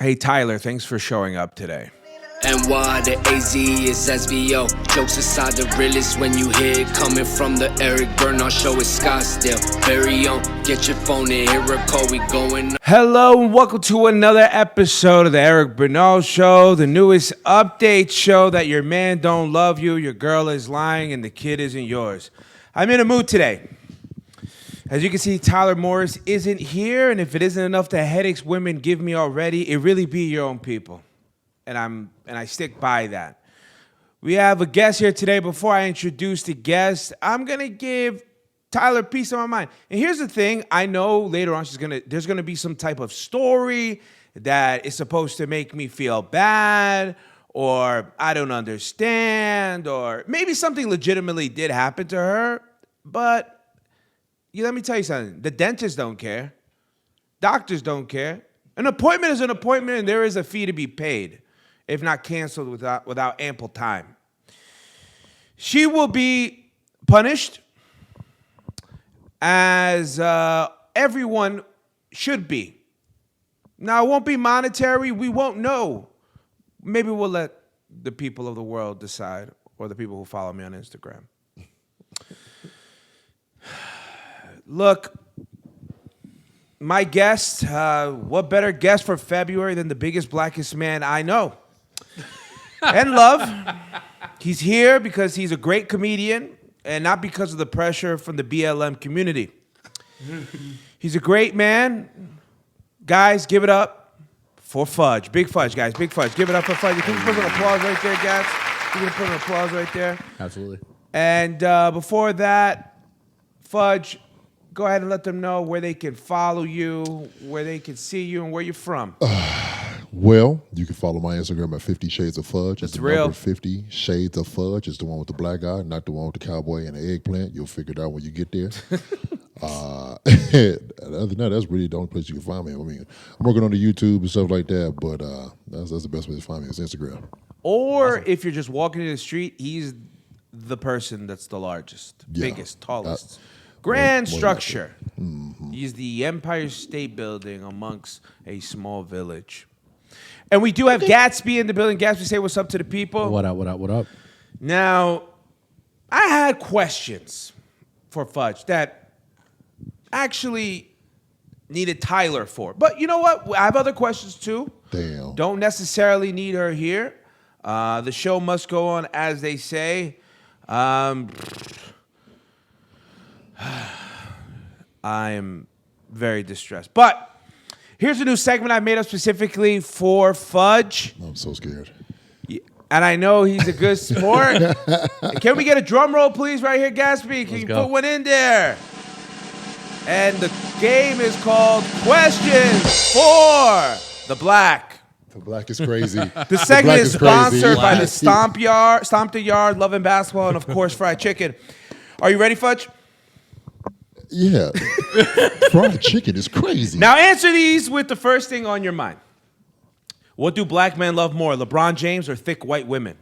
Hey, Tyler, thanks for showing up today. NY, the AZ is SVO. Jokes aside, the realest when you hear it coming from the Eric Bernal show is Scottsdale. Very own, get your phone and hear a call, we going. Hello and welcome to another episode of the Eric Bernal Show, the newest update show that your man don't love you, your girl is lying, and the kid isn't yours. I'm in a mood today. As you can see, Tyler Morris isn't here, and if it isn't enough the headaches women give me already, it really be your own people. And I stick by that. We have a guest here today. Before I introduce the guest, I'm gonna give Tyler peace of my mind. And here's the thing: I know later on there's gonna be some type of story that is supposed to make me feel bad, or I don't understand, or maybe something legitimately did happen to her. But let me tell you something: the dentists don't care, doctors don't care. An appointment is an appointment, and there is a fee to be paid, if not canceled without ample time. She will be punished as everyone should be. Now, it won't be monetary. We won't know. Maybe we'll let the people of the world decide, or the people who follow me on Instagram. Look, my guest, what better guest for February than the biggest, blackest man I know and love. He's here because he's a great comedian and not because of the pressure from the BLM community. He's a great man. Guys, give it up for Fudge. Big Fudge, guys. Big Fudge. Give it up for Fudge. Can you put an applause right there, guys? You can put an applause right there. Absolutely. And before that, Fudge, go ahead and let them know where they can follow you, where they can see you, and where you're from. Well, you can follow my Instagram at 50 Shades of Fudge. That's the real. Number 50 Shades of Fudge is the one with the black guy, not the one with the cowboy and the eggplant. You'll figure it out when you get there. Other than that, that's really the only place you can find me. I mean, I'm working on the YouTube and stuff like that, but that's the best way to find me is Instagram. Or if you're just walking in the street, he's the person that's the largest, biggest, tallest. Grand structure. Mm-hmm. He's the Empire State Building amongst a small village. And we do have Gatsby in the building. Gatsby, say what's up to the people. What up, what up, what up? Now, I had questions for Fudge that actually needed Tyler for. But you know what? I have other questions too. Damn. Don't necessarily need her here. The show must go on, as they say. I am very distressed. But here's a new segment I made up specifically for Fudge. I'm so scared. And I know he's a good sport. Can we get a drum roll, please, right here, Gatsby? Can you put one in there? And the game is called Questions for the Black. The black is crazy. The segment is sponsored by the Stomp the Yard, Love and Basketball, and of course, Fried Chicken. Are you ready, Fudge? Yeah. Fried chicken is crazy. Now answer these with the first thing on your mind. What do black men love more, LeBron James or thick white women?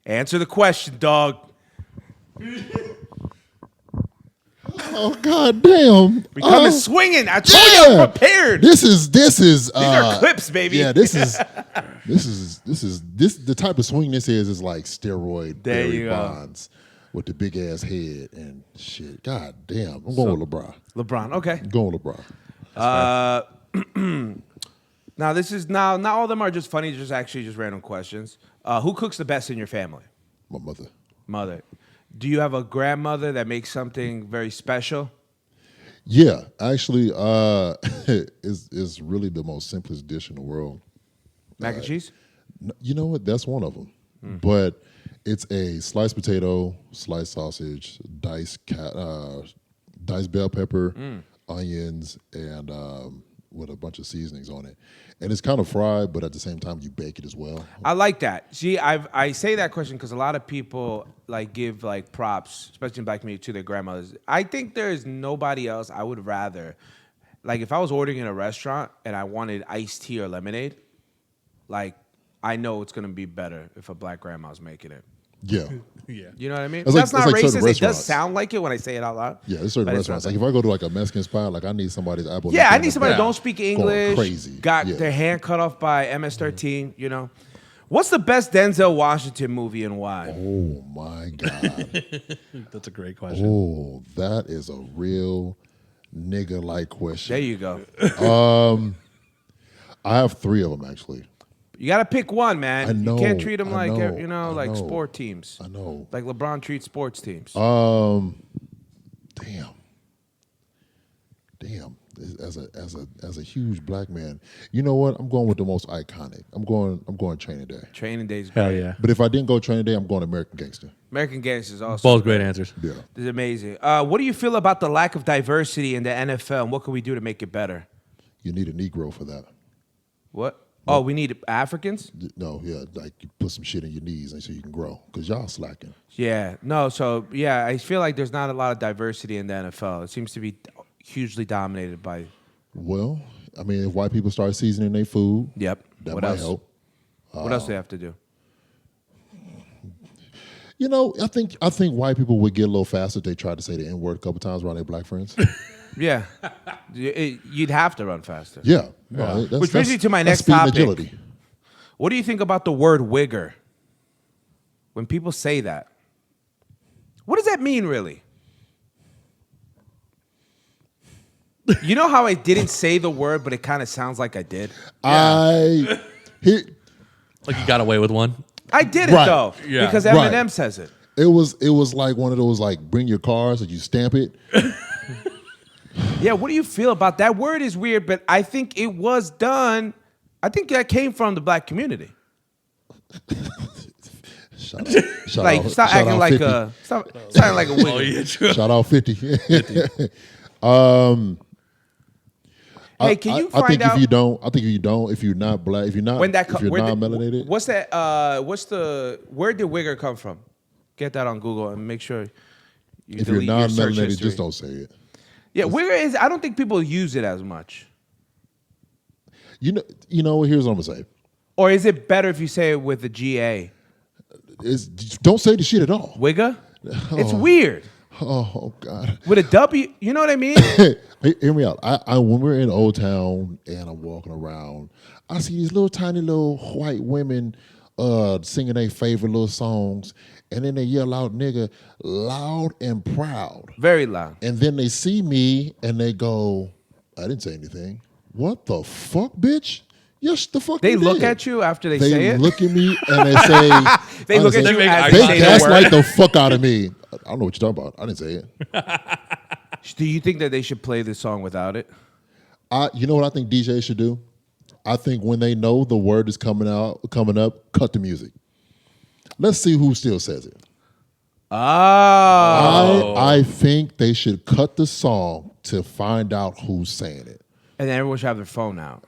Answer the question, dog. Oh, God damn. We coming swinging. I told you I'm prepared. This is These are clips, baby. Yeah, this is the type of swing this is like steroid There Barry you go. Bonds with the big ass head and shit. God damn. I'm going with LeBron. LeBron, okay. I'm going with LeBron. Now this is not all of them are just funny, just random questions. Who cooks the best in your family? My mother. Mother. Do you have a grandmother that makes something very special? Yeah, actually, it's really the most simplest dish in the world. Mac and cheese? You know what? That's one of them. But it's a sliced potato, sliced sausage, diced bell pepper, onions, and with a bunch of seasonings on it. And it's kind of fried, but at the same time, you bake it as well. I like that. See, I say that question because a lot of people give props, especially in black community, to their grandmothers. I think there is nobody else I would rather. Like if I was ordering in a restaurant and I wanted iced tea or lemonade, I know it's gonna be better if a black grandma's making it. Yeah. Yeah. You know what I mean? It's That's like- not it's like certain racist. It does restaurants. sound like it when I say it out loud. Yeah, there's certain But it's restaurants. not Like if I go to like a Mexican spot, like I need somebody's apple. Yeah, I Going need somebody that Yeah. don't speak English. crazy. Got Yeah. their hand cut off by MS-13. You know, what's the best Denzel Washington movie and why? Oh my God. That's a great question. Oh, that is a real nigga-like question. There you go. I have 3 of them actually. You got to pick one, man. I know, You can't treat them I like know, I like know. sport teams. I know. Like LeBron treats sports teams. Damn. As a huge black man, you know what? I'm going with the most iconic. I'm going Training Day. Training Day's Hell great. yeah. But if I didn't go Training Day, I'm going American Gangster. American Gangster is also Both great answers. Yeah. It's amazing. What do you feel about the lack of diversity in the NFL, and what can we do to make it better? You need a Negro for that. What? Oh, we need Africans? No, yeah, like you put some shit in your knees and so you can grow because y'all slacking. Yeah. No, so, yeah, I feel like there's not a lot of diversity in the NFL. It seems to be hugely dominated by... Well, I mean, if white people start seasoning their food, Yep. that What might else? help. What else do they have to do? You know, I think white people would get a little faster if they tried to say the N-word a couple times around their black friends. Yeah. You'd have to run faster. Yeah. No, Which brings me to my that's next speed and topic. agility. What do you think about the word wigger? When people say that, what does that mean, really? You know how I didn't say the word, but it kind of sounds like I did? Here, Like you got away with one. I didn't, Right. though, Yeah. because Right. Eminem says it. it was like one of those like bring your car so you stamp it. Yeah, what do you feel about that? Word is weird, but I think it was done. I think that came from the black community. Shout Like, out, stop shout acting out like 50. a, stop sounding like a wigger. Oh yeah, true. Shout out 50. Hey, can you I find think out if you're not black, if you're not melanated, What's that? Where did wigger come from? Get that on Google and make sure you if you're delete your search non-melanated, history. just don't say it. Yeah, wigger is. I don't think people use it as much. You know. Here's what I'm gonna say. Or is it better if you say it with a GA? Don't say the shit at all. Wigger? It's weird. Oh God. With a W, you know what I mean? Hear me out. I when we're in Old Town and I'm walking around, I see these little tiny little white women singing their favorite little songs, and then they yell out "nigga" loud and proud. Very loud. And then they see me and they go, "I didn't say anything." What the fuck, bitch? Yes, the fuck. They you look did. at you after they say it. look at me and they say, They look at you make as eye they They say the gaslight word. the fuck out of me. I don't know what you're talking about. I didn't say it. Do you think that they should play this song without it? You know what I think DJs should do? I think when they know the word is coming up, cut the music. Let's see who still says it. Oh. I think they should cut the song to find out who's saying it. And then everyone should have their phone out.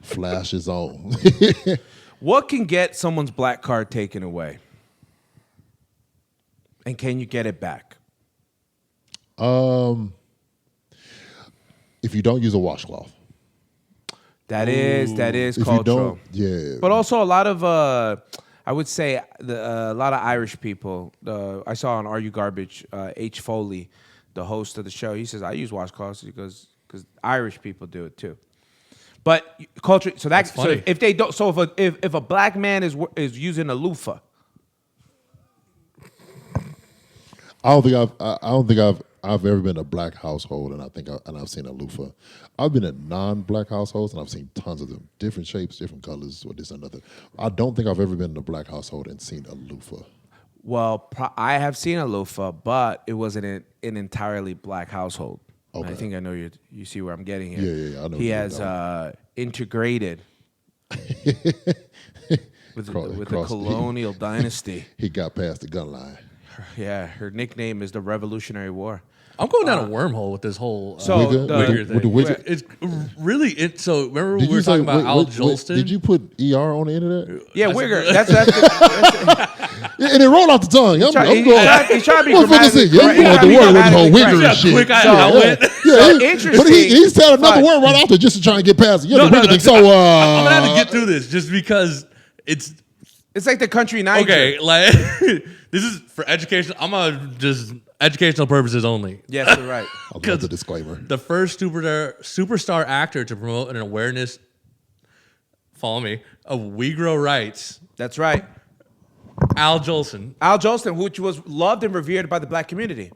Flash is on. What can get someone's black card taken away? And can you get it back? If you don't use a washcloth. That is If you cultural. don't, yeah. But also a lot of, I would say, a lot of Irish people. I saw on Are You Garbage, H. Foley, the host of the show, he says, I use washcloths because Irish people do it too. But culture, so That's funny. so if they don't, so if a black man is using a loofah, I don't think I've ever been in a black household, and I've seen a loofah. I've been in non-black households, and I've seen tons of them, different shapes, different colors, or this and another. I don't think I've ever been in a black household and seen a loofah. well, I have seen a loofah, but it wasn't an entirely black household. Okay. I think I know you see where I'm getting here. Yeah, I know He where you're has integrated with the Cross- colonial dynasty. He got past the gun line. Yeah, her nickname is the Revolutionary War. I'm going down a wormhole with this whole So Wigger with the thing. Wigger? It's really so. Remember Did we were talking about Al Jolston? Did you put ER on the end of that? Yeah, Wigger. Yeah, and it rolled off the tongue. I'm going. He's trying to be Motherfucker said, grammatically yeah, correct. I'm going to the word with the whole Grammatically Wigger correct. and shit. quick I went. interesting. But he said another But- word right after just to try and get past it. Yeah, the Wigger thing. So, I'm gonna have to get through this just because it's It's like the country Niger. okay. Like this is for education. I'm gonna just educational purposes only. Yes, you're right. I love the disclaimer. The first superstar actor to promote an awareness, follow me, of Uyghur rights, That's right. Al Jolson. Al Jolson, which was loved and revered by the black community.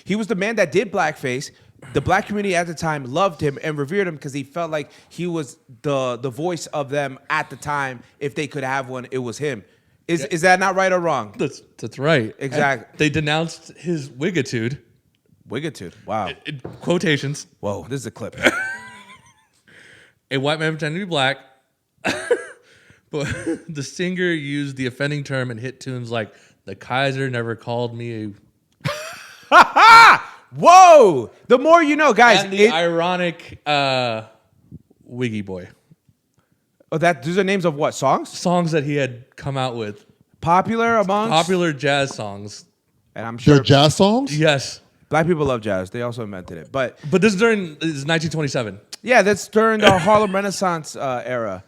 He was the man that did blackface. The black community at the time loved him and revered him because he felt like he was the voice of them at the time. If they could have one, it was him. Is that not right or wrong? That's right. Exactly. And they denounced his wigitude. Wigitude. Wow. In quotations. Whoa, this is a clip. A white man pretending to be black. But the singer used the offending term in hit tunes like "The Kaiser Never Called Me," Whoa! The more you know, guys. and the ironic "Wiggy Boy" These are names of what songs? songs that he had come out with, Popular amongst popular jazz songs. and I'm sure They're jazz songs? Yes, black people love jazz. They also invented it, but but this is 1927. yeah, that's during the Harlem Renaissance era.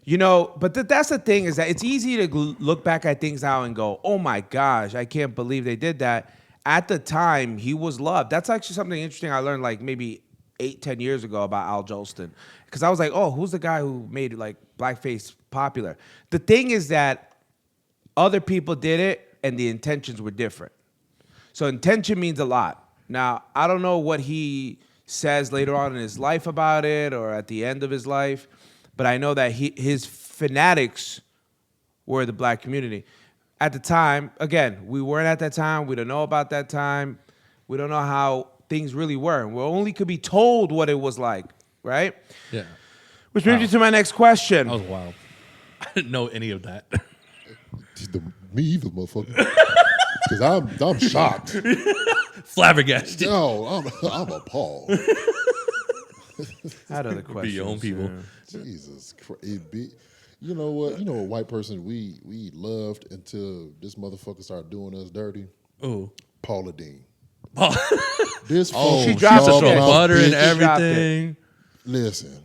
You know, but that's the thing is that it's easy to look back at things now and go, "Oh my gosh, I can't believe they did that." At the time, he was loved. That's actually something interesting I learned like maybe 8-10 years ago about Al Jolson, because I was like, "Oh, who's the guy who made like blackface popular?" The thing is that other people did it, and the intentions were different. So intention means a lot. Now, I don't know what he says later on in his life about it or at the end of his life, but I know that his fanatics were the black community. At the time, again, we weren't at that time. We don't know about that time. We don't know how things really were. We only could be told what it was like, right? Yeah, Which brings me to my next question. that was wild. I didn't know any of that. Me either, motherfucker. Because I'm shocked. Flabbergasted. No, I'm appalled. I had other questions. Be your own people. Jesus Christ. You know what? You know a white person we loved until this motherfucker started doing us dirty? Ooh. Paula Dean. This she she dropped used to it. throw She butter and dropped it. everything. Listen,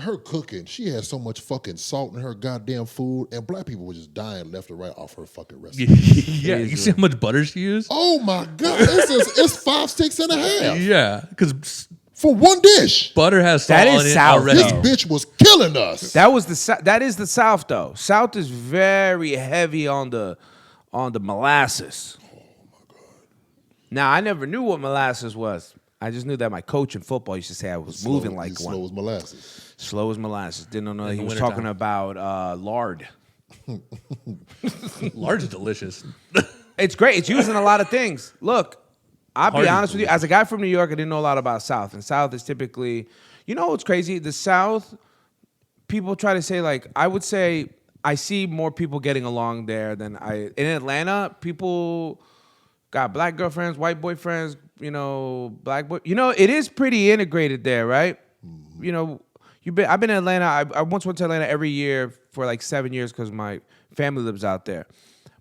her cooking, she had so much fucking salt in her goddamn food, and black people were just dying left and right off her fucking recipe. Yeah, you see how much butter she used? Oh my God, it's 5 sticks and a half Yeah, because for one dish. butter has salt That is in it South, already. This bitch was killing us. That is the South though. South is very heavy on the molasses. Oh my God. Now I never knew what molasses was. I just knew that my coach in football used to say I was moving like one. Slow as molasses. Slow as molasses. Didn't know In he the was wintertime. talking about lard. Large is delicious. It's great. It's used in a lot of things. Look, I'll be Hard is honest with you. As a guy from New York, I didn't know a lot about South. And South is typically, you know what's crazy? The South, people try to say, like, I would say I see more people getting along there than in Atlanta, people got black girlfriends, white boyfriends, you know, black boy. You know, it is pretty integrated there, right? Mm-hmm. You know, I've been in Atlanta. I once went to Atlanta every year for like 7 years because my family lives out there.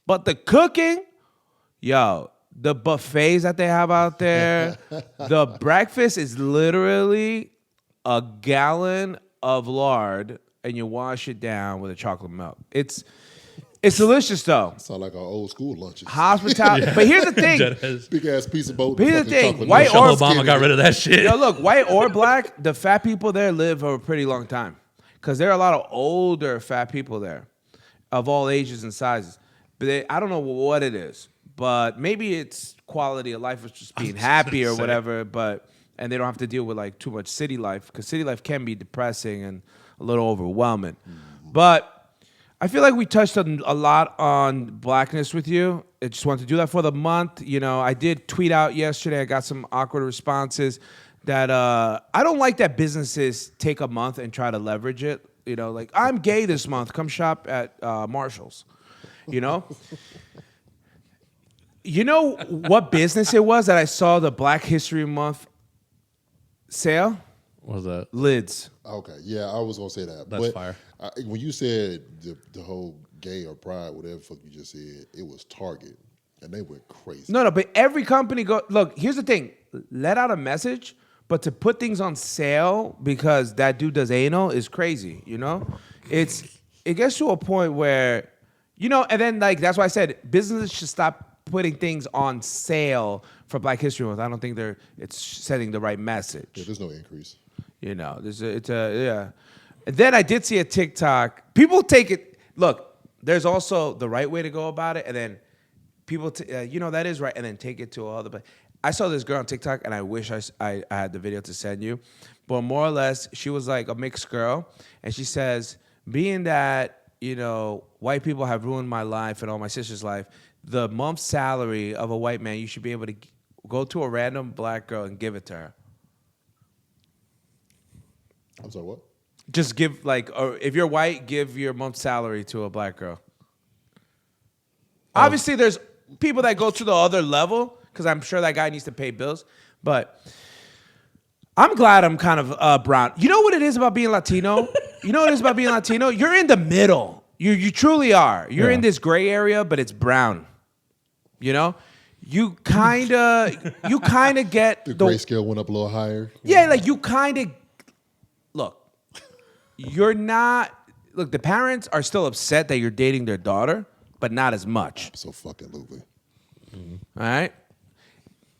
But the cooking, yo, the buffets that they have out there, the breakfast is literally a gallon of lard and you wash it down with a chocolate milk. It's delicious though. Sound like our old school lunches. Hospitality. But here's the thing. Big ass piece of boat. But here's the thing, chocolate white milk. or- Michelle Obama got rid of that shit. Yo, look, white or black, the fat people there live for a pretty long time. Because there are a lot of older fat people there of all ages and sizes. But I don't know what it is. But maybe it's quality of life, or just being happy or whatever. And they don't have to deal with like too much city life. Because city life can be depressing and a little overwhelming. But I feel like we touched a lot on blackness with you. I just wanted to do that for the month. You know, I did tweet out yesterday. I got some awkward responses that I don't like that businesses take a month and try to leverage it. You know, like, I'm gay this month. Come shop at Marshall's. You know? You know what business it was that I saw the Black History Month sale? What was that? Lids. Okay, yeah, I was gonna say that. That's but fire. When you said the whole gay or pride, whatever the fuck you just said, it was Target, and they went crazy. No, but every company look, here's the thing. Let out a message, but to put things on sale because that dude does anal is crazy, you know? It gets to a point where, you know, and then like that's why I said businesses should stop putting things on sale for Black History Month. I don't think it's sending the right message. Yeah, there's no increase. You know, yeah. And then I did see a TikTok. People take it. Look, there's also the right way to go about it, and then people, you know, that is right, and then take it to other. But I saw this girl on TikTok, and I wish I had the video to send you. But more or less, she was like a mixed girl, and she says, being that, you know, white people have ruined my life and all my sister's life, the month's salary of a white man, you should be able to go to a random black girl and give it to her. I'm sorry, what? Just give, like, or if you're white, give your month's salary to a black girl. Obviously, there's people that go to the other level, because I'm sure that guy needs to pay bills. But I'm glad I'm kind of brown. You know what it is about being Latino? You know what it is about being Latino? You're in the middle. You truly are. You're in this gray area, but it's brown. You know? You kind of get The grayscale went up a little higher. Yeah, like you kind of look. You're not. Look, the parents are still upset that you're dating their daughter, but not as much. So fucking Louis. All right?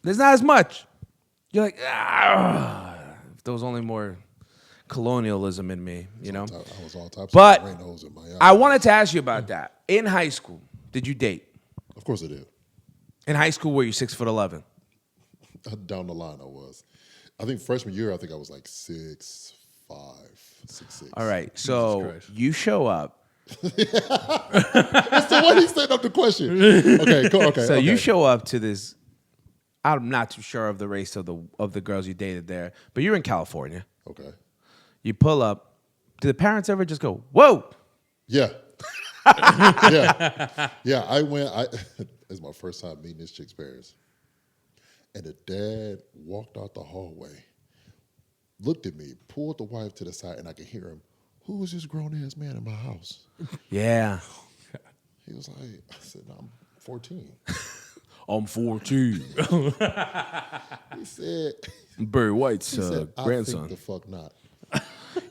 There's not as much. You're like, if there was only more colonialism in me, you know? I was all types But of rainbows in my eyes. I wanted to ask you about that. In high school, did you date? Of course I did. In high school, were you 6'11"? Down the line I was. I think freshman year, I think I was like 6'5", 6'6". All right, so Christ. you show up. That's the way he set up the question. Okay, cool. Okay. So okay. you show up to this. I'm not too sure of the race of the girls you dated there, but you're in California. Okay. You pull up. Do the parents ever just go, "Whoa"? Yeah. Yeah. I went. It's my first time meeting this chick's parents, and the dad walked out the hallway, looked at me, pulled the wife to the side, and I could hear him. Who is this grown ass man in my house? Yeah. He was like, I said, no, I'm 14. I'm 14. He said, Barry White's he said, I grandson. think the fuck not.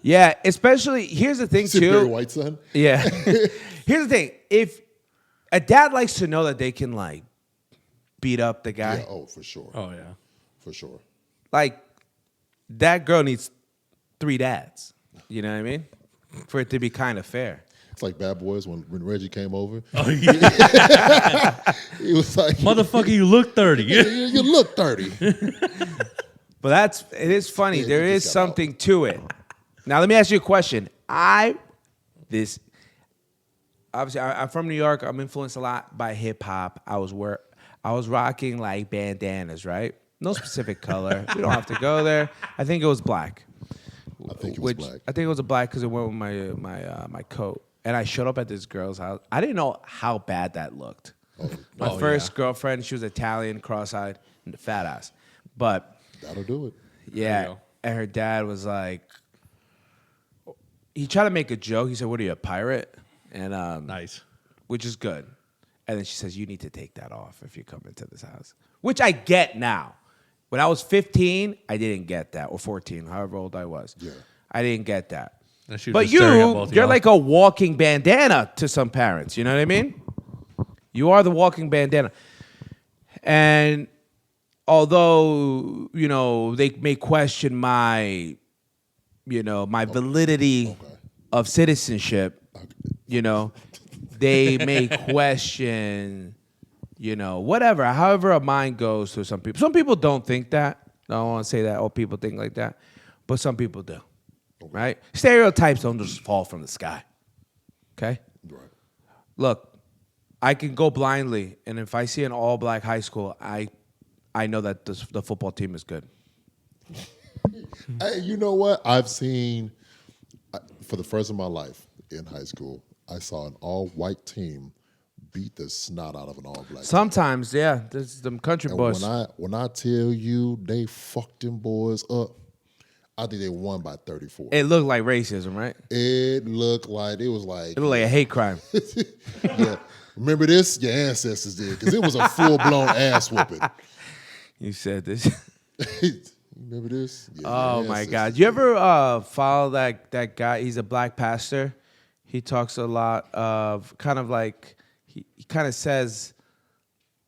Yeah, especially here's the thing He said, Barry too. White's son? Yeah. Here's the thing. If a dad likes to know that they can like beat up the guy, Yeah, oh, for sure. Oh yeah. For sure. like that girl needs 3 dads. You know what I mean? For it to be kind of fair. It's like Bad Boys when Reggie came over. Oh yeah. He was like, Motherfucker, you look 30. you look 30. But it is funny. Yeah, There he is just got something to it. Now let me ask you a question. Obviously I'm from New York. I'm influenced a lot by hip hop. I was rocking like bandanas, right? No specific color. We don't have to go there. I think it was black. I think it was black. I think it was a black because it went with my coat. And I showed up at this girl's house. I didn't know how bad that looked. My first girlfriend, she was Italian, cross-eyed, and a fat ass. But That'll do it. yeah, go. and her dad was like, he tried to make a joke. He said, "What are you, a pirate?" And Nice. which is good. And then she says, "You need to take that off if you come into this house," which I get now. When I was 15, I didn't get that, or 14, however old I was. Yeah. I didn't get that. And she was But just staring at both of you're y'all. like a walking bandana to some parents. You know what I mean? You are the walking bandana. And although, you know, they may question my validity of citizenship, you know, they may question, you know, whatever, however a mind goes to some people. Some people don't think that. I don't want to say that all people think like that, but some people do. Right? Stereotypes don't just fall from the sky. Okay? Right. Look, I can go blindly, and if I see an all-black high school, I know that the football team is good. Hey, you know what? I've seen, for the first of my life in high school, I saw an all-white team beat the snot out of an all black. Sometimes, yeah, there's them country And boys. when I tell you they fucked them boys up, I think they won by 34. It looked like racism, right? It looked like it was like It looked like a hate crime. yeah. Remember this? Your ancestors did because it was a full blown ass whooping. You said this. Remember this? Yeah, Oh your my ancestors God! You did. ever follow that guy? He's a black pastor. He talks a lot of kind of like he kind of says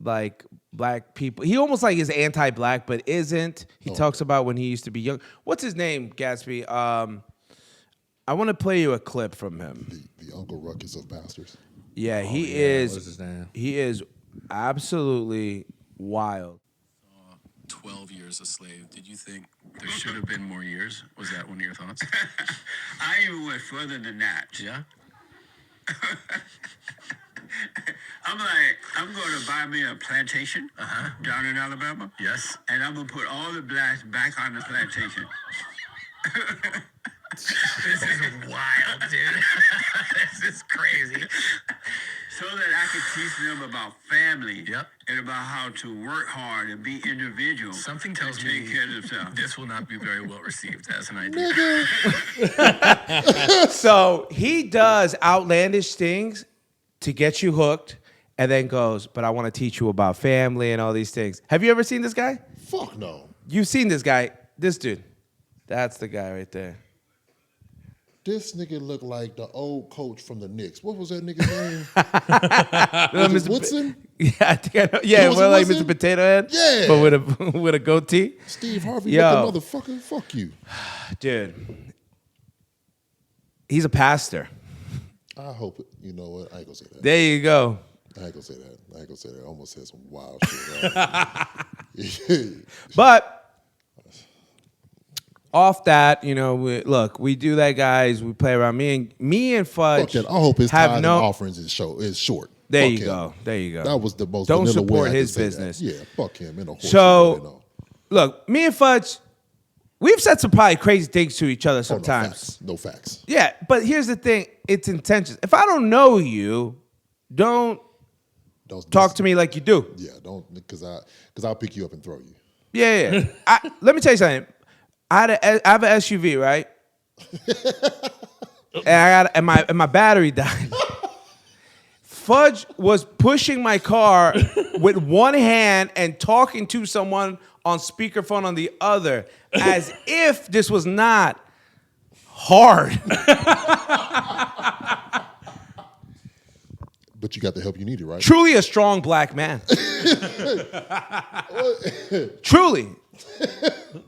like black people. He almost like is anti-black, but isn't. He talks about when he used to be young. What's his name, Gatsby? I want to play you a clip from him. The Uncle Ruckus of pastors. Yeah, he What is. is his name? He is absolutely wild. 12 years a slave. Did you think there should have been more years? Was that one of your thoughts? I even went further than that. Yeah? I'm like, I'm going to buy me a plantation down in Alabama. Yes. And I'm going to put all the blacks back on the plantation. This is wild, dude. This is crazy. So that I can teach them about family. Yep. And about how to work hard and be individual. Something tells and me take care of themselves. this will not be very well received as an idea. So he does outlandish things to get you hooked, and then goes, "But I want to teach you about family and all these things." Have you ever seen this guy? Fuck no. You've seen this guy, this dude. That's the guy right there. This nigga looked like the old coach from the Knicks. What was that nigga's name? Was it Woodson? Yeah, I think I know. Yeah, Was it well, like Woodson? Mr. Potato Head. Yeah. But with a goatee. Steve Harvey Yo. looking motherfucker. Fuck you. Dude. He's a pastor. I hope it. You know what? I ain't gonna say that. There you go. I ain't gonna say that. I ain't gonna say that. I almost said some wild shit. But off that, you know, we do that, guys. We play around. Me and Fudge. Fuck that. I hope his have tithes no and offerings is short. There Fuck you him. go. There you go. That was the most Don't vanilla way support I could his say that. business. Yeah, fuck him. In a horse So, shit, you know. look, me and Fudge, we've said some probably crazy things to each other sometimes. No facts. Yeah, but here's the thing: it's intentions. If I don't know you, don't talk to me like you do. Yeah, don't because I'll pick you up and throw you. Yeah. Let me tell you something. I have an SUV, right? and my battery died. Fudge was pushing my car with one hand and talking to someone on speakerphone on the other, as if this was not hard. But you got the help you needed, right? Truly a strong black man. Truly.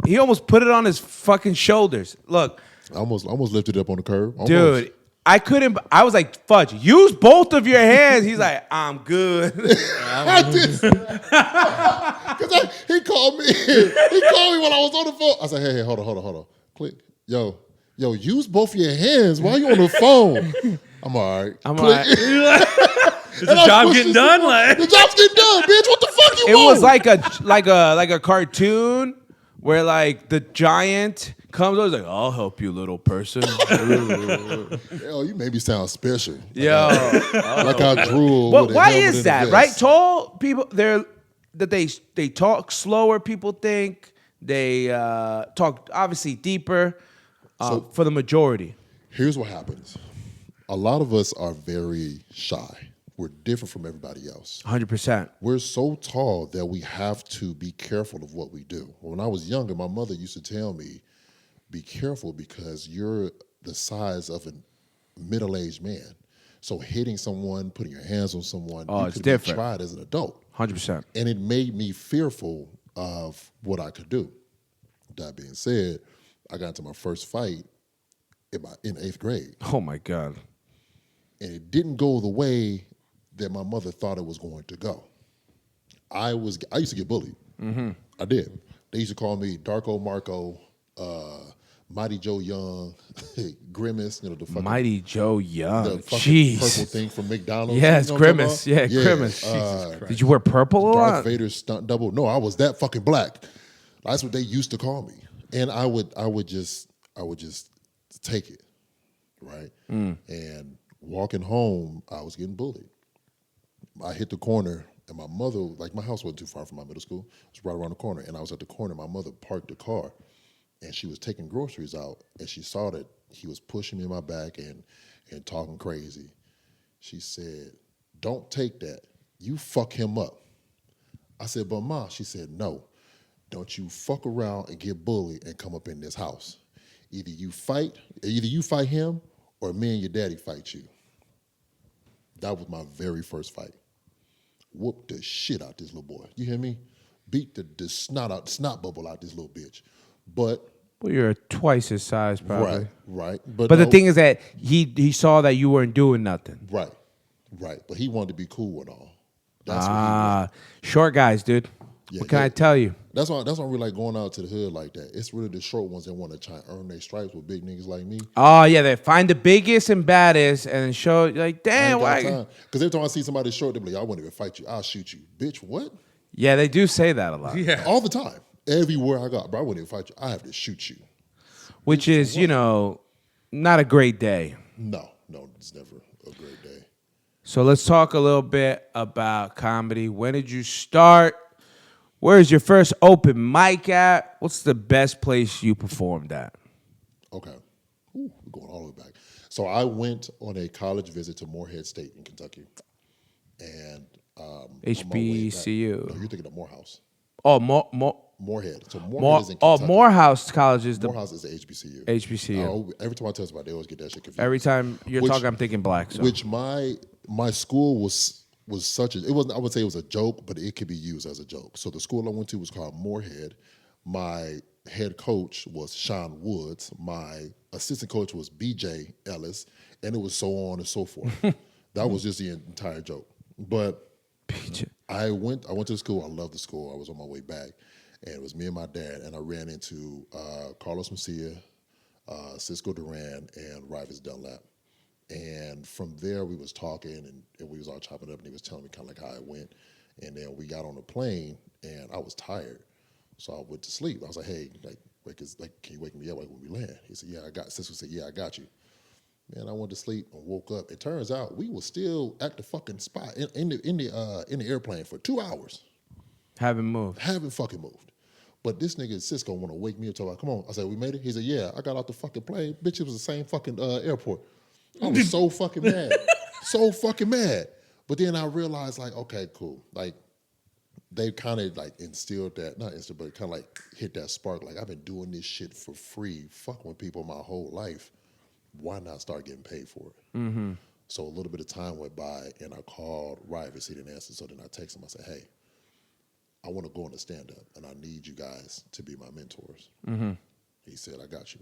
He almost put it on his fucking shoulders. Look, I almost lifted it up on the curb. Almost. dude, I couldn't. I was like, Fudge, use both of your hands. He's like, I'm good. I did. Because he called me. He called me when I was on the phone. I said, hey, hold on. Click. Yo, use both your hands. Why you on the phone? I'm all right. I'm like, Is the job getting done? Like, The job's getting done, bitch. What the fuck you it want? was like a cartoon where like the giant comes over, like, I'll help you, little person. Yo, you made me sound special. Yo. Like I drool. Well, with a why helmet is and a that, vest. right? Tall people, they talk slower, people think. They talk obviously deeper for the majority. Here's what happens. A lot of us are very shy. We're different from everybody else. 100%. We're so tall that we have to be careful of what we do. When I was younger, my mother used to tell me, be careful because you're the size of a middle-aged man. So hitting someone, putting your hands on someone, you it's could different. be tried as an adult. 100%. And it made me fearful of what I could do. That being said, I got into my first fight in 8th grade. Oh my God. And it didn't go the way that my mother thought it was going to go. I used to get bullied. Mm-hmm. I did. They used to call me Darko Marco, Mighty Joe Young, Grimace, the fucking Mighty Joe Young. the fucking Jeez. purple thing from McDonald's. Yes, You know what I'm Grimace. talking about? Yeah, Grimace. Did you wear purple a Darth lot? Vader's stunt double. No, I was that fucking black. That's what they used to call me. And I would just take it, right? And walking home, I was getting bullied. I hit the corner, and my mother, like my house wasn't too far from my middle school. It was right around the corner, and I was at the corner. My mother parked the car, and she was taking groceries out, and she saw that he was pushing me in my back and talking crazy. She said, "Don't take that. You fuck him up." I said, "But Ma," she said, "No. Don't you fuck around and get bullied and come up in this house. Either you fight him, or me and your daddy fight you." That was my very first fight. Whooped the shit out this little boy. You hear me? Beat the snot bubble out this little bitch. But Well, you're twice his size, probably. right. But the no, thing is that he saw that you weren't doing nothing. right. But he wanted to be cool and all. That's what he wanted. Short guys, dude. Yeah, what can yeah. I tell you? That's why we like going out to the hood like that. It's really the short ones that want to try and earn their stripes with big niggas like me. Oh yeah, they find the biggest and baddest and then show like, damn, why? Because every time I see somebody short, they be like, "I won't even fight you. I'll shoot you, bitch." What? Yeah, they do say that a lot. Yeah. All the time, everywhere I go, bro. I wouldn't even fight you. I have to shoot you. Which is, not a great day. No, it's never a great day. So let's talk a little bit about comedy. When did you start? Where's your first open mic at? What's the best place you performed at? Okay. Ooh, we're going all the way back. So I went on a college visit to Morehead State in Kentucky. And on my way back- HBCU. No, you're thinking of Morehouse. Oh, Morehead. So Morehead is in Kentucky. Morehouse College is the Morehouse is the HBCU. HBCU. Every time I tell somebody, they always get that shit confused. Every time you're Which- talking, I'm thinking black. So. Which my school was such a, it wasn't, I would say it was a joke, but it could be used as a joke. So the school I went to was called Morehead. My head coach was Sean Woods. My assistant coach was BJ Ellis, and it was so on and so forth. That was just the entire joke. But I went to the school. I loved the school. I was on my way back, and it was me and my dad, and I ran into Carlos Mencia, Cisco Duran, and Rivers Dunlap. And from there, we was talking, and we was all chopping up, and he was telling me kind of like how it went. And then we got on the plane, and I was tired, so I went to sleep. I was like, "Hey, can you wake me up when we land?" He said, "Yeah, I got." Cisco said, "Yeah, I got you." Man, I went to sleep and woke up. It turns out we were still at the fucking spot in the airplane for 2 hours. Haven't moved. Haven't fucking moved. But this nigga Cisco want to wake me up. Talk about, "Come on." I said, "We made it." He said, "Yeah, I got off the fucking plane. Bitch, it was the same fucking airport." I was so fucking mad. So fucking mad. But then I realized, like, okay, cool. Like, they kind of like instilled that, not instilled, but kind of like hit that spark. Like, I've been doing this shit for free, fucking with people my whole life. Why not start getting paid for it? Mm-hmm. So a little bit of time went by, and I called Rivers. He didn't answer, so then I texted him. I said, "Hey, I want to go on a stand-up, and I need you guys to be my mentors." Mm-hmm. He said, "I got you."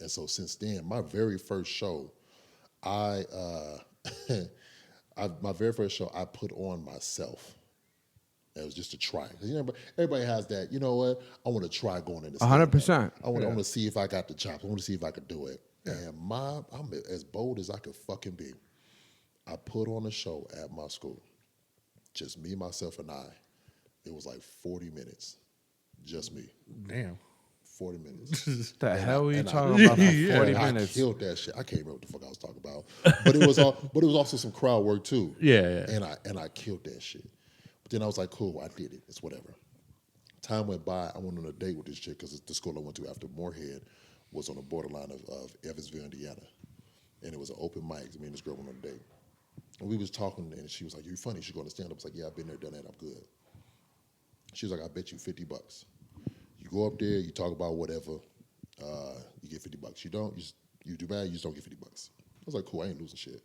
And so since then, my very first show, my very first show, I put on myself. It was just a try. Everybody has that, you know what? I want to try going into 100%. I want to see if I got the chops. I want to see if I could do it. Yeah. And I'm as bold as I could fucking be. I put on a show at my school. Just me, myself, and I. It was like 40 minutes. Just me. Damn. 40 minutes. The hell were you talking about for 40 minutes? I killed that shit. I can't remember what the fuck I was talking about. But it was also some crowd work too. Yeah. And I killed that shit. But then I was like, cool, I did it. It's whatever. Time went by. I went on a date with this chick because the school I went to after Morehead was on the borderline of Evansville, Indiana. And it was an open mic. Me and this girl went on a date. And we was talking, and she was like, "You funny. You should go to stand up." I was like, "Yeah, I've been there, done that. I'm good." She was like, "I bet you $50. You go up there, you talk about whatever, you get $50. You don't, you do bad, you just don't get $50." I was like, cool, I ain't losing shit.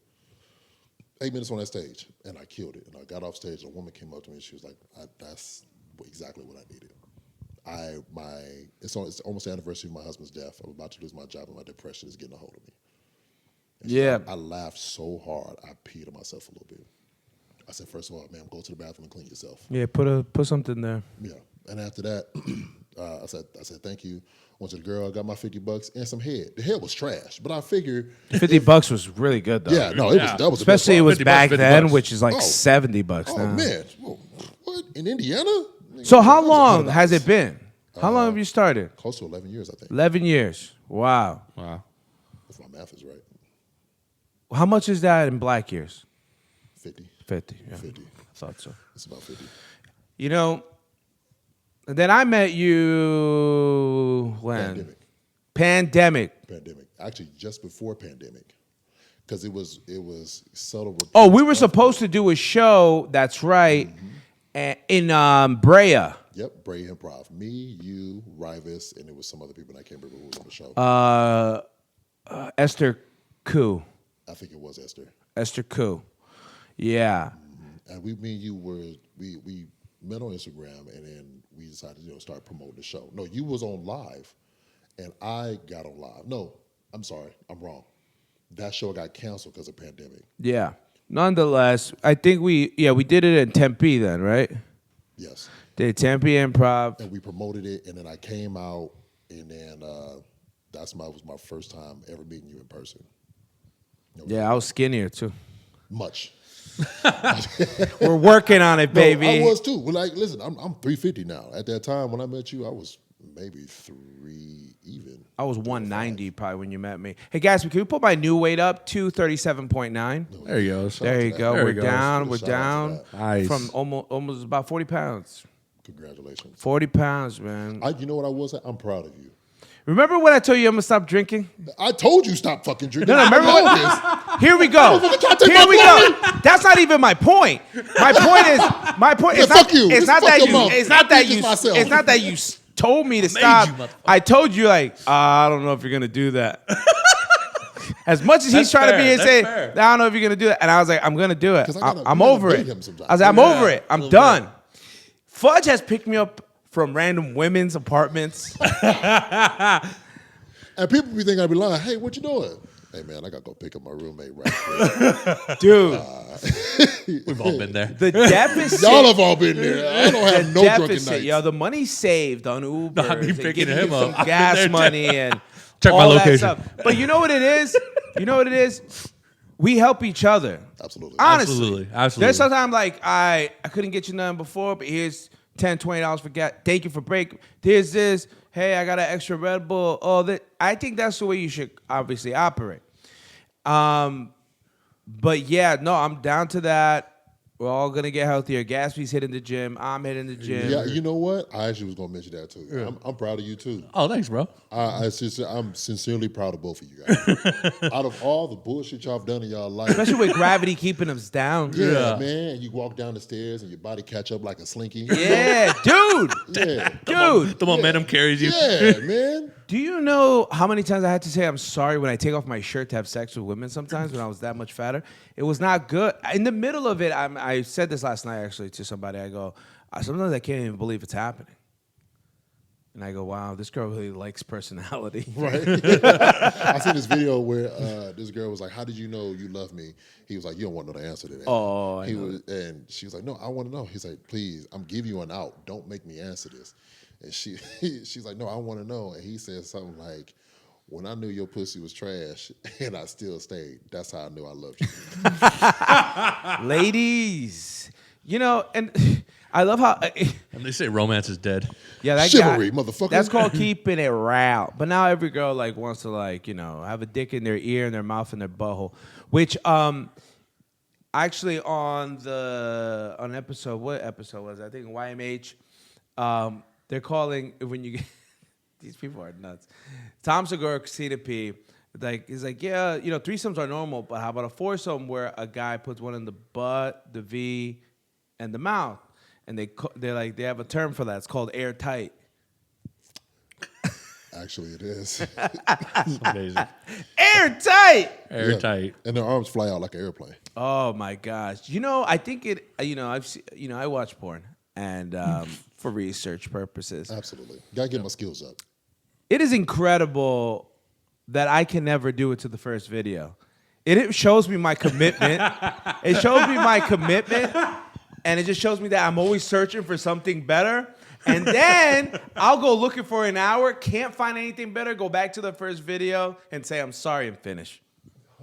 8 minutes on that stage, and I killed it. And I got off stage, and a woman came up to me, and she was like, "That's exactly what I needed." It's almost the anniversary of my husband's death. I'm about to lose my job, and my depression is getting a hold of me. And Yeah. I laughed so hard, I peed on myself a little bit. I said, "First of all, ma'am, go to the bathroom and clean yourself." Yeah, put something there. Yeah. And after that, I said, "Thank you." Went to the girl, I got my $50 and some head. The head was trash, but I figured $50 was really good though. yeah, no, that was Especially it the was best back $50, then, which is like Oh. $70 part. now. Oh man, whoa, what in Indiana? So how That was long $100. has it been? How long have you started? Close to 11 years, I think. 11 years. Wow. Wow. If my math is right. How much is that in black years? 50. 50. Yeah. 50. I thought so. It's about 50. You know, then I met you when? Pandemic. Actually, just before pandemic, because it was subtle. Oh, we were supposed to do a show. That's right, in Brea. Yep, Bray Improv. Me, you, Rivas, and it was some other people. And I can't remember who was on the show. Esther Koo. I think it was Esther. Esther Koo. Yeah. And me and you we met on Instagram, and then we decided to start promoting the show. No, you was on live, and I got on live. No, I'm sorry, I'm wrong. That show got canceled because of pandemic. Yeah. Nonetheless, I think we did it in Tempe then, right? Yes. Did Tempe Improv. And we promoted it, and then I came out, and then was my first time ever meeting you in person. Yeah, I was skinnier too. Much. We're working on it, baby. No, I was too. Well, listen, I'm 350 now. At that time when I met you, I was maybe 3 even. I was 190 probably when you met me. Hey guys, can we put my new weight up to 37.9? There you go. There you go. There We're he goes. down. We're Shout out down to Nice. from almost about 40 pounds. Congratulations. 40 pounds, man. You know what I was? I'm proud of you. Remember when I told you I'm gonna stop drinking? I told you stop fucking drinking. No, remember I know what? Here we go. Motherfucker trying to take Here my we go. glory. That's not even my point. My point Yeah, is fuck you. It's Just not fuck that your you. mouth. It's I not that did this you. myself. It's not that you told me to you, stop. motherfucker. I told you like I don't know if you're gonna do that. As much as he's That's trying to be fair. and That's say, fair. I don't know if you're gonna do that, and I was like, I'm gonna do it. 'Cause I gotta- I'm you gotta over bait it. him sometimes. I was like, I'm Yeah, over it. a I'm little done. bit. Fudge has picked me up from random women's apartments. And people be thinking I be lying. Hey, what you doing? Hey man, I gotta go pick up my roommate right quick. Dude, We've all been there. the deficit. Y'all have all been there. I don't have no drunken deficit, nights. yo, the money saved on Uber, Not me picking him up. some gas money and Check my all that location. stuff. But you know what it is? You know what it is? We help each other. Absolutely. Honestly. Absolutely. There's sometimes like I couldn't get you nothing before, but here's $10, $20 for gas. Thank you for break. Here's this. Hey, I got an extra Red Bull. All that. I think that's the way you should obviously operate. But yeah, no, I'm down to that. We're all gonna get healthier. Gatsby's hitting the gym. I'm hitting the gym. Yeah, you know what? I actually was gonna mention that too. I'm proud of you too. Oh, thanks, bro. I'm sincerely proud of both of you guys. Out of all the bullshit y'all have done in y'all life, Especially with gravity keeping us down. yeah, man, you walk down the stairs and your body catch up like a slinky. Yeah, dude. Yeah, Dude, The momentum carries you. yeah, man. do you know how many times I had to say I'm sorry when I take off my shirt to have sex with women sometimes when I was that much fatter? It was not good. In the middle of it, I said this last night actually to somebody. I go, sometimes I can't even believe it's happening. And I go, wow, this girl really likes personality. Right. I seen this video where this girl was like, "How did you know you love me?" He was like, "You don't want to know the answer to that." Oh, I he know. was, and she was like, "No, I want to know." He's like, "Please, I'm giving you an out. Don't make me answer this." And she's like, "No, I want to know." And he said something like, "When I knew your pussy was trash and I still stayed, that's how I knew I loved you." Ladies, you know, and I love how. And they say romance is dead. Yeah, that Chivalry, guy, motherfucker. That's called keeping it real. But now every girl like wants to like have a dick in their ear and their mouth and their butthole, which actually on episode, what episode was it? I think YMH, they're calling when you get these people are nuts. Tom Segura, Christina P. He's like, yeah, threesomes are normal, but how about a foursome where a guy puts one in the butt, the V, and the mouth? And they have a term for that. It's called airtight. Actually, it is. Amazing. Airtight. Airtight. And their arms fly out like an airplane. Oh my gosh. I think it. I've seen, I watch porn and for research purposes. Absolutely. Gotta get my skills up. It is incredible that I can never do it to the first video. It shows me my commitment. It shows me my commitment, and it just shows me that I'm always searching for something better. And then I'll go looking for an hour, can't find anything better, go back to the first video and say, I'm sorry, and finish.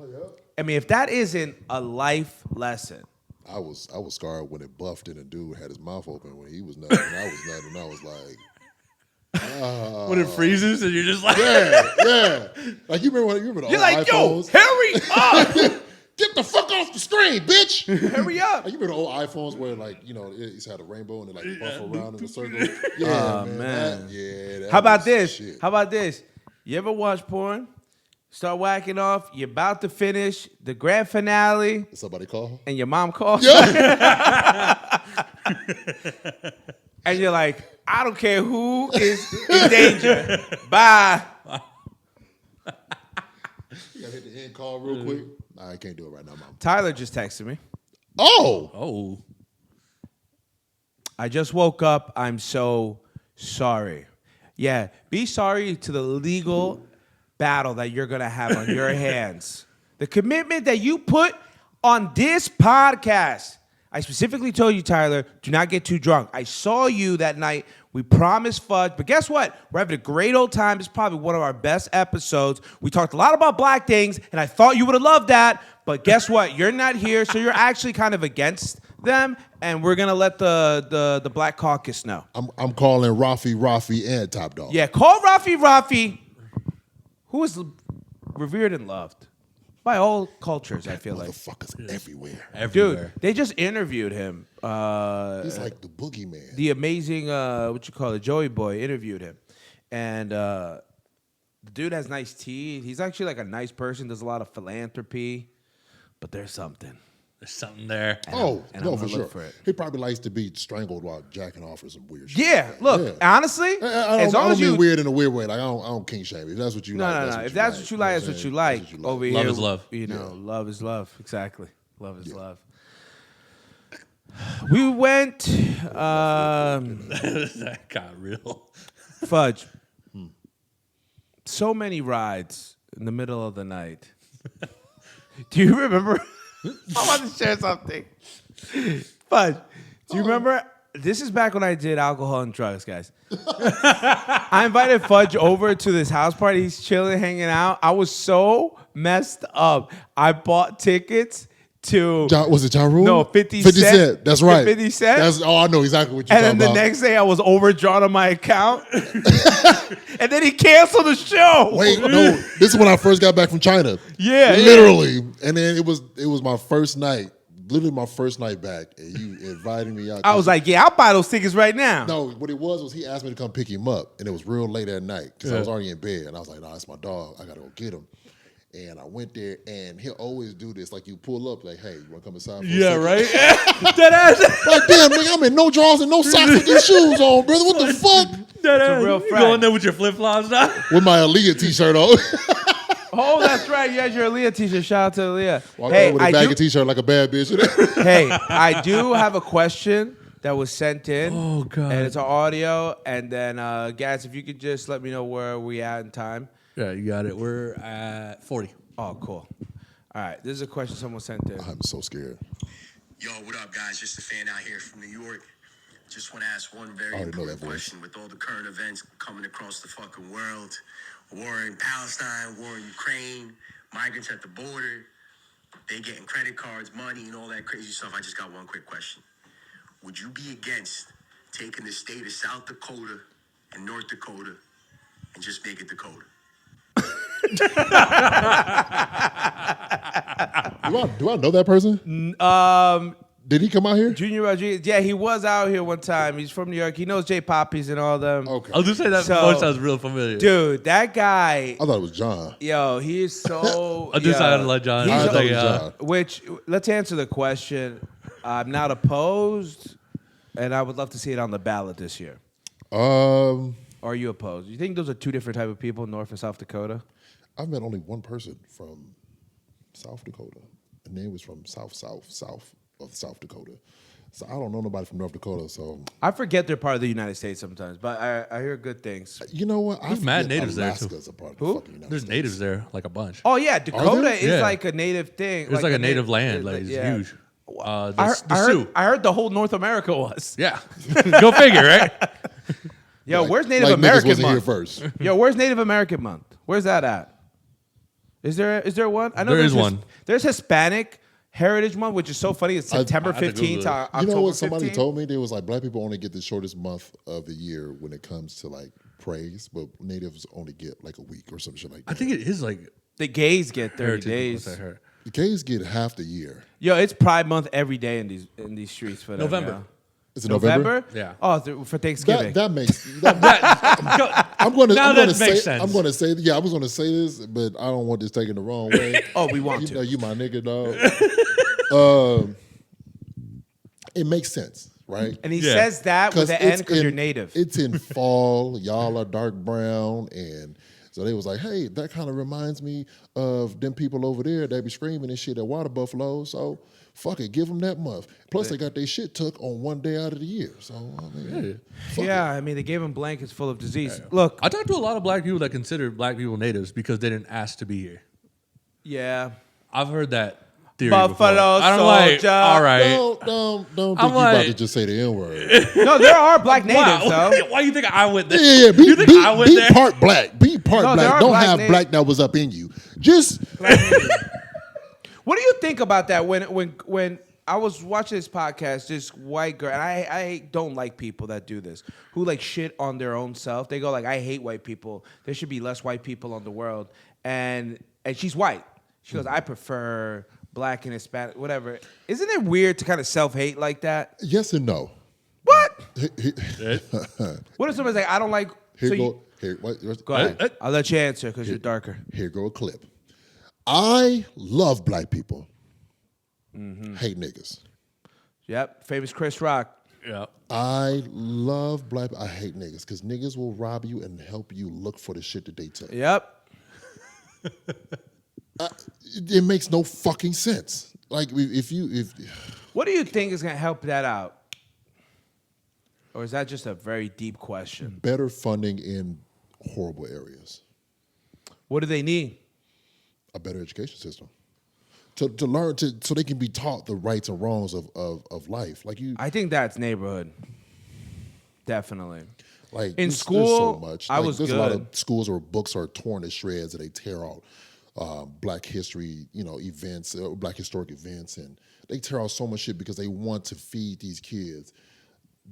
Oh, yeah. I mean, if that isn't a life lesson. I was scarred when it buffed and a dude had his mouth open when he was nutting and I was nutting and I was like, When it freezes and you're just like, yeah. Like you remember the You're old like, iPhones? yo, hurry up. Get the fuck off the screen, bitch. Hurry up. Like, you remember the old iPhones where like, you know, it had a rainbow and it like buff around in a circle? Yeah, man. That How about was this? shit. How about this? You ever watch porn? Start whacking off. You're about to finish the grand finale. Did somebody call? And your mom calls. Yeah. And you're like, I don't care who is in danger. Bye. You gotta hit the end call real quick. Nah, I can't do it right now, mom. Tyler just texted me. Oh. Oh. I just woke up. I'm so sorry. Yeah, be sorry to the legal battle that you're going to have on your hands. The commitment that you put on this podcast. I specifically told you, Tyler, do not get too drunk. I saw you that night. We promised fudge. But guess what? We're having a great old time. It's probably one of our best episodes. We talked a lot about black things, and I thought you would have loved that. But guess what? You're not here, so you're actually kind of against them, and we're going to let the Black Caucus know. I'm calling Rafi, and Top Dog. Yeah, call Rafi, who is revered and loved by all cultures, I feel like. Motherfuckers everywhere. Everywhere. Dude, they just interviewed him. He's like the boogeyman. The amazing, Joey Boy interviewed him. And the dude has nice teeth. He's actually like a nice person, does a lot of philanthropy. But there's something. There's something there. Oh, and no, I'm for gonna sure. look for it. He probably likes to be strangled while jacking off or some weird shit. Yeah, look, honestly, I don't mean weird in a weird way. Like, I don't kink shame. If that's what you like, No. If that's what you like, that's what you like. Over Love here, is love. You know, love is love. Exactly. Love is love. We went, That got real. Fudge. So many rides in the middle of the night. Do you remember? I want to share something. Fudge, do you remember? This is back when I did alcohol and drugs, guys. I invited Fudge over to this house party. He's chilling, hanging out. I was so messed up. I bought tickets to... Was it Ja Rule? No, 50 50 Cent. Cent. That's right. 50 Cent? I know exactly what you're And then talking the about. next day, I was overdrawn on my account. And then he canceled the show. Wait, no. This is when I first got back from China. Yeah. Literally. And then it was my first night. Literally my first night back. And you invited me out. I was like, yeah, I'll buy those tickets right now. No, what it was he asked me to come pick him up. And it was real late at night because I was already in bed. And I was like, nah, that's my dog. I got to go get him. And I went there, and he'll always do this. Like, you pull up, like, hey, you want to come inside for a second? Right? That ass. Like, damn, nigga, I'm in no drawers and no socks with these shoes on, brother. What the fuck? That It's a ass. real You fact. going there with your flip-flops now? With my Aaliyah t-shirt on. Oh, that's right. You had your Aaliyah t-shirt. Shout out to Aaliyah. Walk Hey, over with a bag of t-shirt like a bad bitch. Hey, I do have a question that was sent in. Oh, God. And it's an audio. And then, guys, if you could just let me know where we at in time. Yeah, you got it. We're at 40. Oh, cool. All right. This is a question someone sent in. I'm so scared. Yo, what up, guys? Just a fan out here from New York. Just want to ask one very already know important that voice. question. With all the current events coming across the fucking world, war in Palestine, war in Ukraine, migrants at the border, they getting credit cards, money, and all that crazy stuff. I just got one quick question. Would you be against taking the state of South Dakota and North Dakota and just make it Dakota? Do I know that person? Did he come out here? Junior Rodriguez. Yeah, he was out here one time. He's from New York. He knows J Poppies and all them. Okay. I was just saying that So- voice sounds real familiar. Dude, that guy, I thought it was John. yo, he is so... I do sound like John. He's I thought it was like, John. Which, let's answer the question. I'm not opposed, and I would love to see it on the ballot this year. Or are you opposed? You think those are two different type of people, North and South Dakota? I've met only one person from South Dakota. And name was from south of South Dakota. So I don't know nobody from North Dakota. So I forget they're part of the United States sometimes, but I hear good things. you know what? There's I mad forget natives there, too. Alaska's a part of Who? the fucking United There's States. natives there, like a bunch. Oh yeah, Dakota there? is Yeah. like a native thing. It's like a native land. Like, it's yeah. huge. I The heard, Sioux. I heard the whole North America was. Yeah. Go figure, right? Yo, Like- where's Native like niggas American wasn't here Month? first. Yo, where's Native American Month? Where's that at? Is there one? I know There there's is one. There's Hispanic Heritage Month, which is so funny. It's September I had to 15th Google to it. October You know what somebody 15th. told me? They was like, black people only get the shortest month of the year when it comes to like praise, but natives only get like a week or some shit like that. I think it is like The gays get 30 heritage. days. What I heard. The gays get half the year. Yo, it's Pride Month every day in these streets for them. November. yo. Is it November? Yeah. Oh, for Thanksgiving. That makes. I'm going Now to that say. makes sense. I'm going to say. Yeah, I was going to say this, but I don't want this taken the wrong way. Oh, we want You to. know, you my nigga, dog. It makes sense, right? And he Yeah. says that with the end because in- you're native. It's in fall. Y'all are dark brown, and so they was like, "Hey, that kind of reminds me of them people over there that be screaming and shit at Water Buffalo." So fuck it, give them that month. Plus, they got their shit took on one day out of the year. So I mean, fuck it. Yeah, I mean, they gave him blankets full of disease. Look, I talked to a lot of black people that consider black people natives because they didn't ask to be here. yeah. I've heard that theory Buffalo before. I'm like, soldier. all right. Don't think I'm you about like- to just say the N word. No, there are black natives, Wow. though. Why do you think I went there? Yeah, be, you think be, I went be there? part black. Be part No, there black. are Don't black have natives. black that was up in you. Just What do you think about that when I was watching this podcast, this white girl, and I don't like people that do this, who like shit on their own self. They go like, I hate white people. There should be less white people on the world. And she's white. She goes, I prefer black and Hispanic, whatever. Isn't it weird to kind of self-hate like that? yes and no. What? Here What if somebody's like, I don't like... so go. Here, what, go ahead. I'll let you answer because you're darker. Here go a clip. I love black people. Hate niggas. Yep, famous Chris Rock. Yeah. I love black. I hate niggas because niggas will rob you and help you look for the shit that they took. Yep. It makes no fucking sense. Like if What do you think is going to help that out? Or is that just a very deep question? better funding in horrible areas, What do they need? a better education system. To learn so they can be taught the rights and wrongs of life. Like you I think that's neighborhood. Definitely. like in there's school, so much. I Like, was there's a lot good. of schools where books are torn to shreds and they tear out black history, events, black historic events, and they tear out so much shit because they want to feed these kids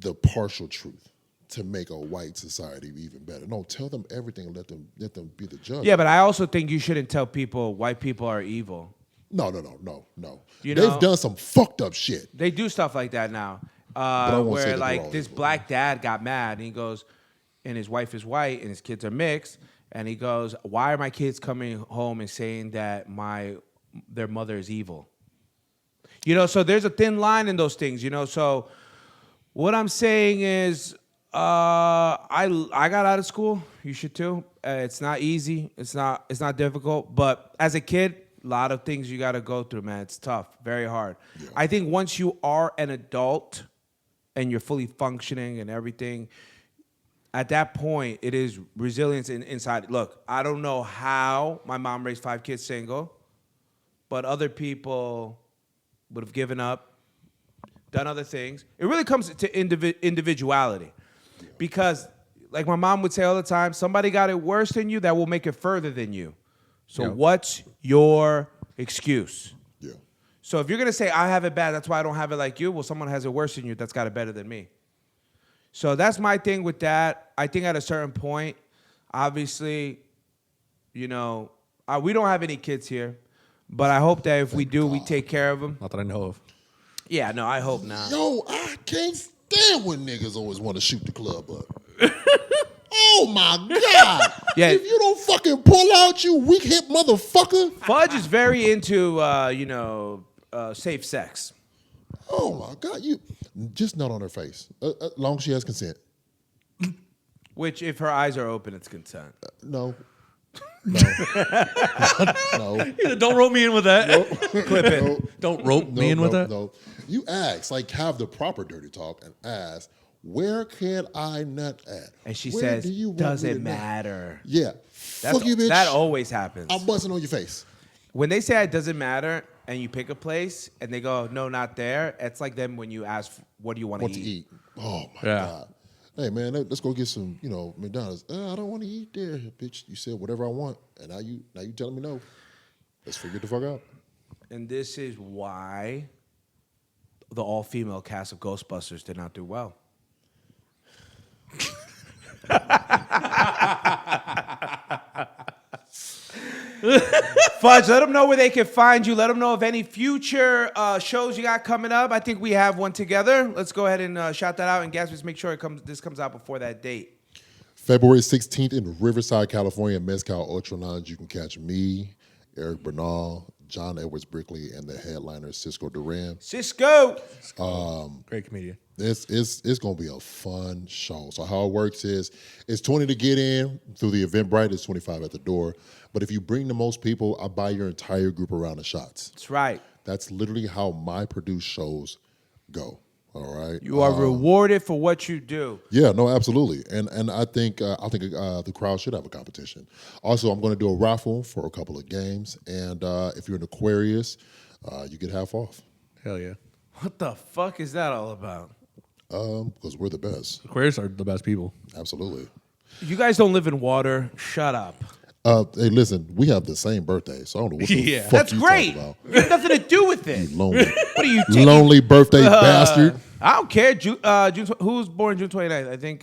the partial truth to make a white society even better. No, tell them everything and let them be the judge. Yeah, but I also think you shouldn't tell people white people are evil. No. You They've know- done some fucked up shit. They do stuff like that now. I won't say Where that like they're all this evil. black dad got mad and he goes, and his wife is white and his kids are mixed, and he goes, why are my kids coming home and saying that their mother is evil? So there's a thin line in those things, So what I'm saying is, I got out of school. You should too. It's not easy. It's not difficult. But as a kid, a lot of things you got to go through, man. It's tough, very hard. Yeah. I think once you are an adult and you're fully functioning and everything, at that point, it is resilience inside. Look, I don't know how my mom raised 5 kids single, but other people would have given up, done other things. It really comes to individuality. Because, like my mom would say all the time, somebody got it worse than you that will make it further than you. So what's your excuse? Yeah. So if you're going to say, I have it bad, that's why I don't have it like you, well, someone has it worse than you that's got it better than me. So that's my thing with that. I think at a certain point, obviously, we don't have any kids here, but I hope that if we do, we take care of them. Not that I know of. Yeah, no, I hope not. Yo, I can't stand when niggas always want to shoot the club up. Oh my God. Yeah. If you don't fucking pull out, you weak hip motherfucker. Fudge is very into, safe sex. Oh my God. You just nut on her face. Long as she has consent. Which, if her eyes are open, it's consent. No. No. Don't rope me in with that. Clip it. No. Don't rope me in with that. No. You ask, have the proper dirty talk and ask, where can I nut at? And she Where says, do you want me to doesn't nut?" matter. Yeah. Fuck you, bitch. That always happens. I'm busting on your face. When they say it doesn't matter and you pick a place and they go, no, not there, it's like them when you ask, what do you want What to to eat? eat? Oh my Yeah. God. Hey man, let's go get some, McDonald's. I don't want to eat there, bitch. You said whatever I want, and now you telling me no. Let's figure the fuck out. And this is why the all-female cast of Ghostbusters did not do well. Fudge, let them know where they can find you. Let them know of any future shows you got coming up. I think we have one together. Let's go ahead and shout that out. And guys, just make sure this comes out before that date. February 16th in Riverside, California, Mezcal Ultra Lounge. You can catch me, Eric Bernal, John Edwards Brickley, and the headliner Cisco Duran. Cisco! Great comedian. It's gonna be a fun show. So how it works is it's $20 to get in through the Eventbrite. It's $25 at the door. But if you bring the most people, I buy your entire group a round of shots. That's right. That's literally how my produced shows go. All right. You are rewarded for what you do. Yeah, no, absolutely. And I think the crowd should have a competition. Also, I'm going to do a raffle for a couple of games, and if you're an Aquarius, you get half off. Hell yeah. What the fuck is that all about? Because we're the best. Aquarius are the best people. Absolutely. You guys don't live in water. Shut up. Hey, listen, we have the same birthday, so I don't know what the Yeah. fuck That's you great. talking You have nothing to do with it. about. Lonely, What are you taking? lonely birthday bastard. I don't care. Who was born June 29th? I think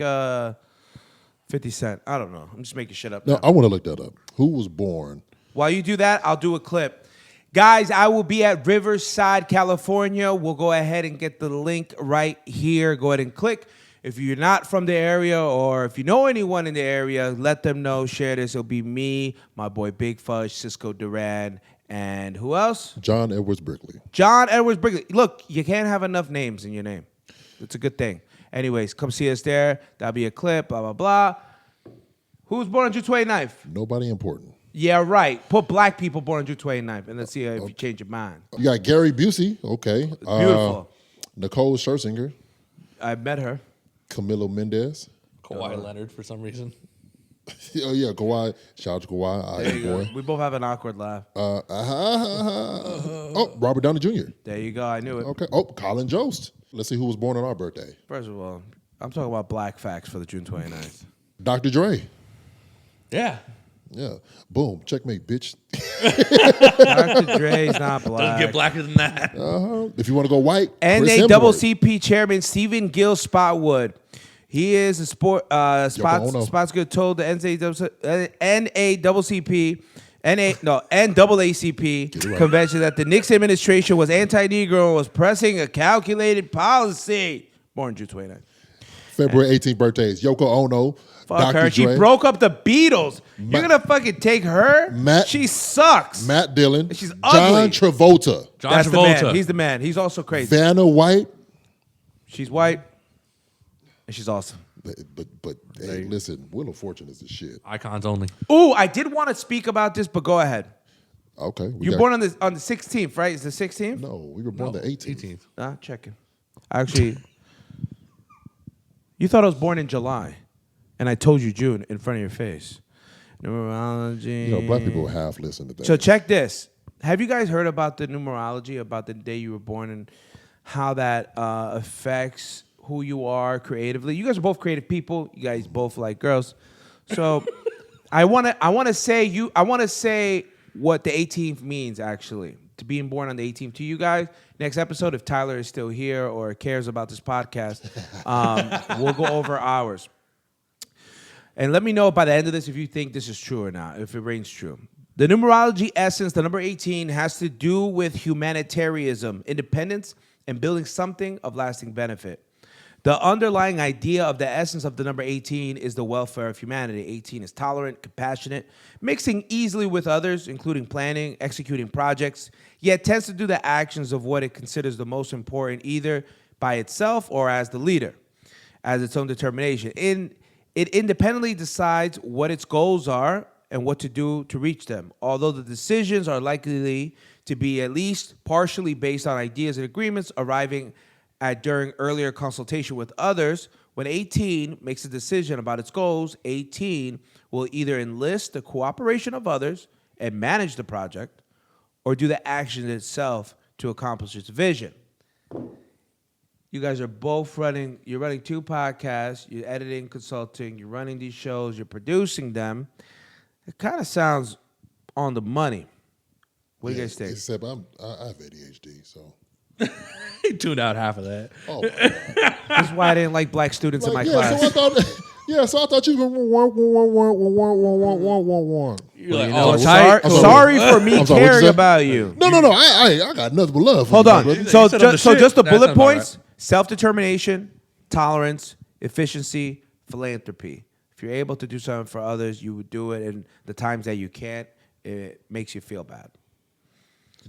50 Cent. I don't know. I'm just making shit up. No, now. I want to look that up. Who was born? While you do that, I'll do a clip. Guys, I will be at Riverside, California. We'll go ahead and get the link right here. Go ahead and click. If you're not from the area or if you know anyone in the area, let them know. Share this. It'll be me, my boy Big Fudge, Cisco Duran, and who else? John Edwards Brickley. John Edwards Brickley. Look, you can't have enough names in your name. It's a good thing. Anyways, come see us there. That'll be a clip, blah, blah, blah. Who was born on June 29th? Nobody important. Yeah, right. Put black people born on June 29th, and let's see if you change your mind. You got Gary Busey. Okay. Beautiful. Nicole Scherzinger. I met her. Camilo Mendez. Kawhi Leonard for some reason. Oh, yeah, Kawhi. Shout out to Kawhi. All There right, you go. boy. We both have an awkward laugh. Oh, Robert Downey Jr. There you go. I knew it. Okay. Oh, Colin Jost. Let's see who was born on our birthday. First of all, I'm talking about black facts for the June 29th. Dr. Dre. Yeah. Yeah. Boom. Checkmate, bitch. Dr. Dre's not black. Doesn't get blacker than that. If you want to go white, Chris Hemsworth. NAACP Chairman Stephen Gill Spotwood. He is a Spotsgood told the NAACP right. convention that the Nixon administration was anti-Negro and was pressing a calculated policy. Born June 29th. February 18th birthdays. Yoko Ono. Fuck Dr. her. She Dre, broke up the Beatles. You're going to fucking take her? Matt- She sucks. Matt Dillon. She's John ugly. Travolta. John That's Travolta. the man. He's the man. He's also crazy. Vanna White. She's white, and she's awesome. But hey, listen, Wheel of Fortune is the shit. Icons only. Ooh, I did want to speak about this, but go ahead. Okay. You're born on the 16th, right? Is the 16th? No, we were born the 18th. Checking. Actually, you thought I was born in July, and I told you June in front of your face. Numerology. You know, black people half listen to that. So check this. Have you guys heard about the numerology, about the day you were born, and how that affects who you are creatively? You guys are both creative people. You guys both like girls. So I want to say what the 18th means, actually, to being born on the 18th. To you guys, next episode, if Tyler is still here or cares about this podcast, we'll go over ours. And let me know by the end of this if you think this is true or not, if it rings true. The numerology essence, the number 18, has to do with humanitarianism, independence, and building something of lasting benefit. The underlying idea of the essence of the number 18 is the welfare of humanity. 18 is tolerant, compassionate, mixing easily with others, including planning, executing projects, yet tends to do the actions of what it considers the most important, either by itself or as the leader, as its own determination. It independently decides what its goals are and what to do to reach them, although the decisions are likely to be at least partially based on ideas and agreements arriving at during earlier consultation with others. When 18 makes a decision about its goals, 18 will either enlist the cooperation of others and manage the project, or do the action itself to accomplish its vision. You guys are both you're running two podcasts, you're editing, consulting, you're running these shows, you're producing them. It kind of sounds on the money. What do you guys think? Except I have ADHD, so. He tuned out half of that. Oh, my God. That's why I didn't like black students in my class. So I thought you were going to You're like, You know, oh, sorry, tight. sorry for me I'm sorry, what'd you caring say? about you. No. I got nothing but love. For Hold you, on. brother. So, You said I'm the so shit. just the That bullet sounds about points: right. self-determination, tolerance, efficiency, philanthropy. If you're able to do something for others, you would do it. And the times that you can't, it makes you feel bad.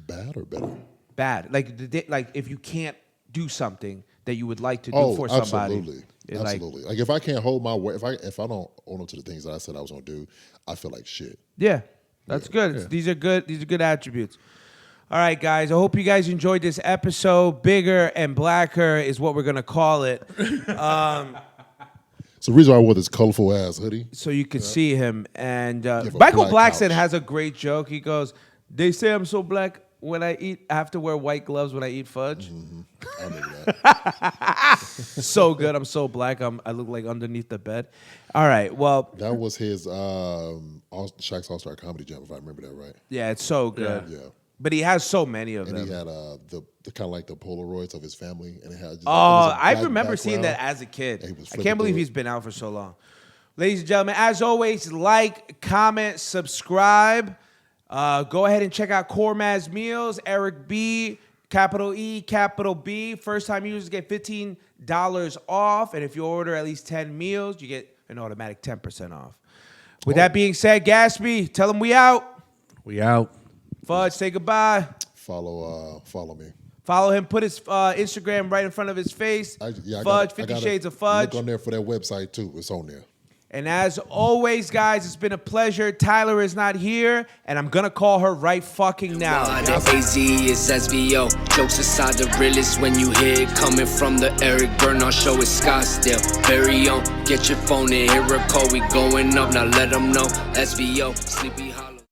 Bad or better? Bad. Like if you can't do something that you would like to do for somebody. Absolutely. it, Absolutely. Like if I can't hold my weight, if I don't own up to the things that I said I was gonna do, I feel like shit. Yeah, that's good. Yeah. These are good. These are good attributes. All right, guys. I hope you guys enjoyed this episode. Bigger and blacker is what we're gonna call it, It's the reason why I wore this colorful ass hoodie. so you could see him. And Give a Michael black Blackson couch. has a great joke. He goes, "They say I'm so black when I eat. I have to wear white gloves when I eat fudge." I remember that. So good. I'm so black. I look like underneath the bed. All right. Well, That was his Shaq's All-Star Comedy Jam, if I remember that right. yeah, it's so good. Yeah. But he has so many of And them. he had the kind of like the Polaroids of his family, and it had. Just, Oh, I remember seeing that as a kid. And he was I flipping can't believe through he's it. been out for so long. Ladies and gentlemen, as always, like, comment, subscribe. Go ahead and check out Cormaz Meals, Eric B, capital E, capital B. First-time users get $15 off, and if you order at least 10 meals, you get an automatic 10% off. With that being said, Gatsby, tell them we out. We out. Fudge, say goodbye. Follow me. Follow him. Put his Instagram right in front of his face. I Fudge, gotta- 50 I gotta Shades of Fudge. Look on there for that website too. It's on there. And as always, guys, it's been a pleasure. Tyler is not here, and I'm going to call her right fucking now. The AZ is SVO. Jokes aside, the realest when you hear it coming from the Eric Bernal show. It's Scottsdale. Very own. Get your phone and hear a call. We going up. Now let them know. SVO. Sleepy.